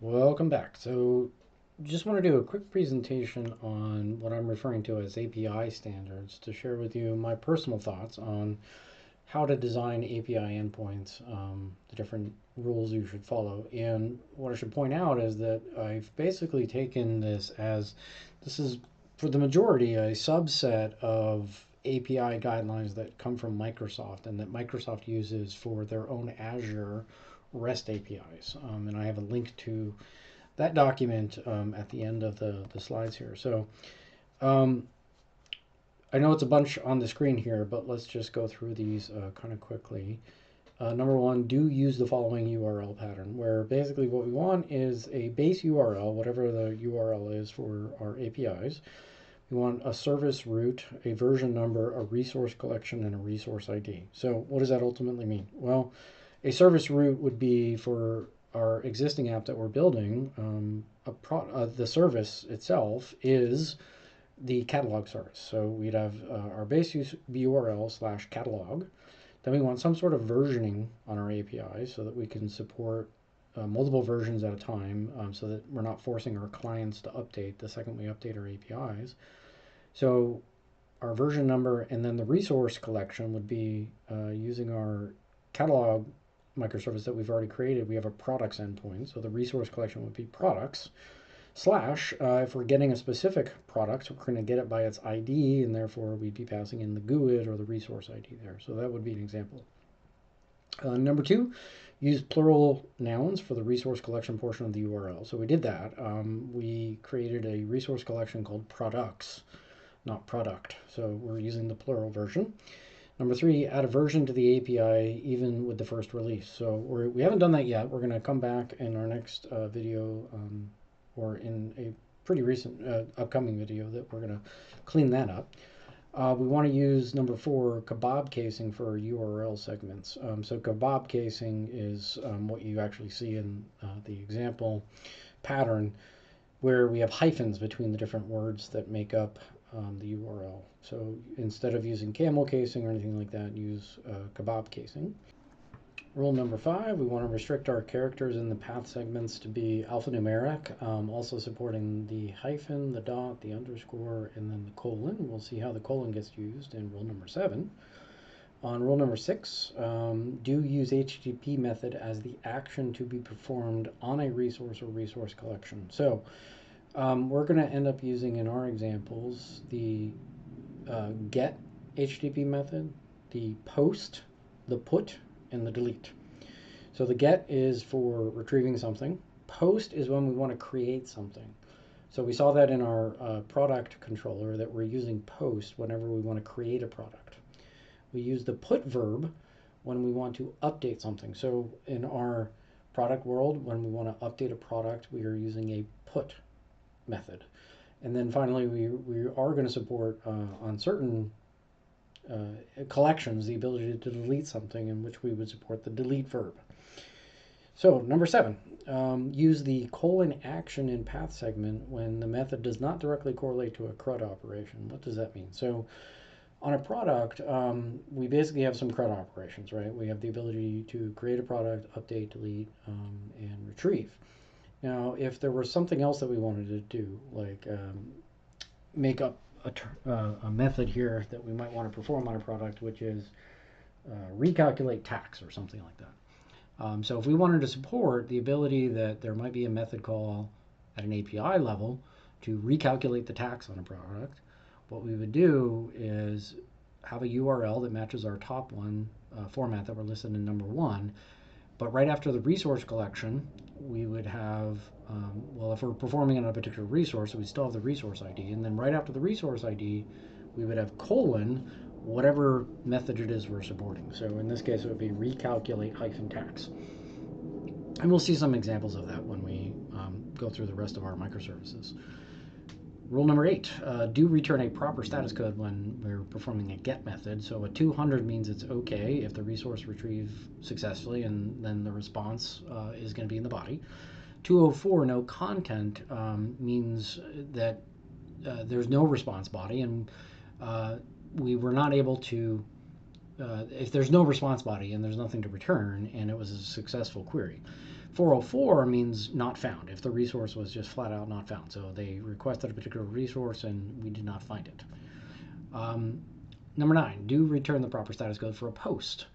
Welcome back. So, just want to do a quick presentation on what I'm referring to as API standards to share with you my personal thoughts on how to design API endpoints, the different rules you should follow. And what I should point out is that I've basically taken this is for the majority a subset of API guidelines that come from Microsoft and that Microsoft uses for their own Azure REST APIs. And I have a link to that document at the end of the slides here. So um, I know it's a bunch on the screen here, but let's just go through these kind of quickly. Number one, do use the following URL pattern, where basically what we want is a base URL, whatever the URL is for our APIs. We want a service root, a version number, a resource collection, and a resource ID. So what does that ultimately mean? Well, a service root would be for our existing app that we're building. The service itself is the catalog service. So we'd have our base URL slash catalog. Then we want some sort of versioning on our API so that we can support multiple versions at a time, so that we're not forcing our clients to update the second we update our APIs. So our version number, and then the resource collection would be using our catalog microservice that we've already created. We have a products endpoint, so the resource collection would be products slash, if we're getting a specific product, we're going to get it by its ID, and therefore we'd be passing in the GUID or the resource ID there. So that would be an example. Number two, use plural nouns for the resource collection portion of the URL. So we did that. We created a resource collection called products, not product. So we're using the plural version. Number three, add a version to the API even with the first release. So we haven't done that yet. We're going to come back in our next video, or in a pretty recent upcoming video that we're going to clean that up. We want to use number four, kebab casing for URL segments. So kebab casing is what you actually see in the example pattern, where we have hyphens between the different words that make up the URL. So instead of using camel casing or anything like that, use kebab casing. Rule number five, we want to restrict our characters in the path segments to be alphanumeric, also supporting the hyphen, the dot, the underscore, and then the colon. We'll see how the colon gets used in rule number seven. On rule number six, do use HTTP method as the action to be performed on a resource or resource collection. So we're going to end up using in our examples the get HTTP method, the post, the put, and the delete. So the get is for retrieving something. Post is when we want to create something. So we saw that in our product controller that we're using post whenever we want to create a product. We use the put verb when we want to update something. So in our product world, when we want to update a product, we are using a put method. And then finally, we are going to support on certain collections the ability to delete something, in which we would support the delete verb. So number seven, use the colon action in path segment when the method does not directly correlate to a CRUD operation. What does that mean? So on a product, we basically have some CRUD operations, right? We have the ability to create a product, update, delete, and retrieve. Now, if there was something else that we wanted to do, like make up a method here that we might want to perform on a product, which is recalculate tax or something like that. So if we wanted to support the ability that there might be a method call at an API level to recalculate the tax on a product, what we would do is have a URL that matches our top one format that we're listed in number one. But right after the resource collection, we would have, well, if we're performing on a particular resource, we still have the resource ID. And then right after the resource ID, we would have colon, whatever method it is we're supporting. So in this case, it would be recalculate hyphen tax. And we'll see some examples of that when we go through the rest of our microservices. Rule number eight, do return a proper status code when we're performing a get method. So a 200 means it's okay if the resource retrieved successfully, and then the response is going to be in the body. 204, no content, means that there's no response body, and we were not able to, if there's no response body and there's nothing to return, and it was a successful query. 404 means not found, if the resource was just flat out not found. So they requested a particular resource and we did not find it. Number 9, do return the proper status code for a post.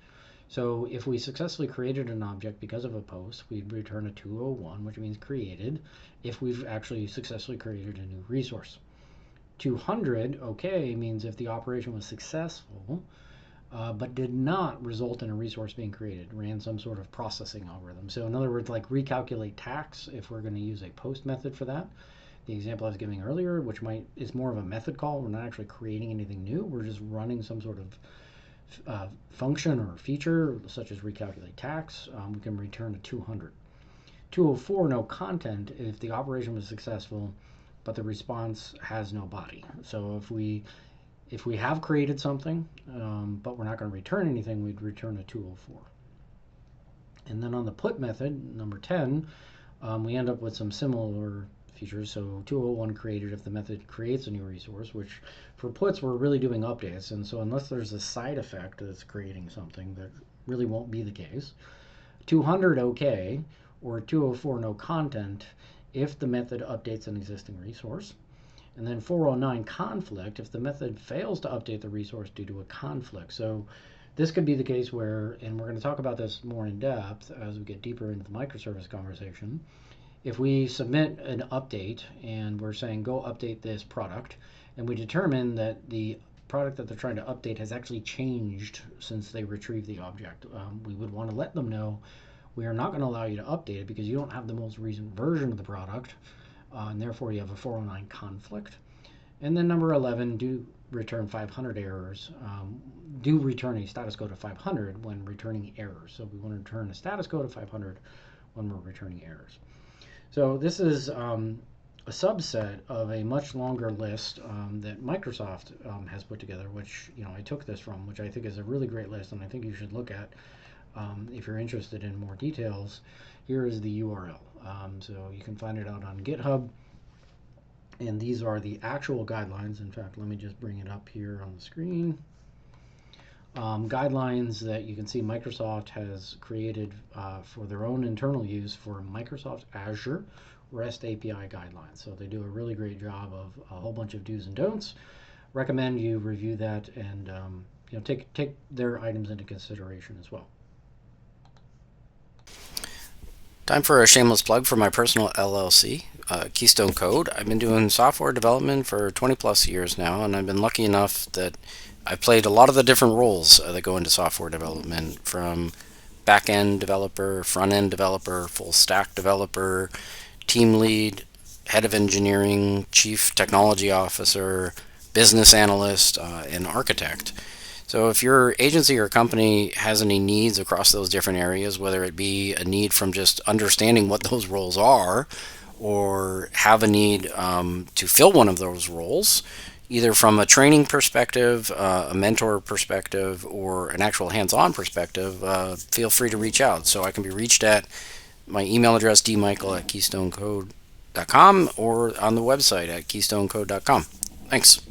So if we successfully created an object because of a post, we'd return a 201, which means created, if we've actually successfully created a new resource. 200, okay, means if the operation was successful, but did not result in a resource being created, ran some sort of processing algorithm. So in other words, like recalculate tax, if we're going to use a post method for that. The example I was giving earlier, which is more of a method call, we're not actually creating anything new, we're just running some sort of function or feature, such as recalculate tax, we can return a 200. 204, no content, if the operation was successful, but the response has no body. So if we have created something, but we're not going to return anything, we'd return a 204. And then on the put method, number 10, we end up with some similar features. So 201 created if the method creates a new resource, which for puts we're really doing updates, and so unless there's a side effect that's creating something, that really won't be the case. 200 okay, or 204 no content if the method updates an existing resource. And then 409 conflict if the method fails to update the resource due to a conflict. So this could be the case where, and we're going to talk about this more in depth as we get deeper into the microservice conversation, if we submit an update and we're saying go update this product, and we determine that the product that they're trying to update has actually changed since they retrieved the object, we would want to let them know we are not going to allow you to update it because you don't have the most recent version of the product, and therefore you have a 409 conflict. And then number 11, do return 500 errors. Do return a status code of 500 when returning errors. So we want to return a status code of 500 when we're returning errors. So this is a subset of a much longer list that Microsoft has put together, which I took this from, which I think is a really great list, and I think you should look at if you're interested in more details. Here is the URL. So you can find it out on GitHub, and these are the actual guidelines. In fact, let me just bring it up here on the screen. Guidelines that you can see Microsoft has created for their own internal use for Microsoft Azure REST API guidelines. So they do a really great job of a whole bunch of do's and don'ts. Recommend you review that and take their items into consideration as well. Time for a shameless plug for my personal LLC, Keystone Code. I've been doing software development for 20 plus years now, and I've been lucky enough that I've played a lot of the different roles that go into software development, from back-end developer, front-end developer, full-stack developer, team lead, head of engineering, chief technology officer, business analyst, and architect. So if your agency or company has any needs across those different areas, whether it be a need from just understanding what those roles are, or have a need to fill one of those roles, either from a training perspective, a mentor perspective, or an actual hands-on perspective, feel free to reach out. So I can be reached at my email address, dmichael@keystonecode.com, or on the website at keystonecode.com. Thanks.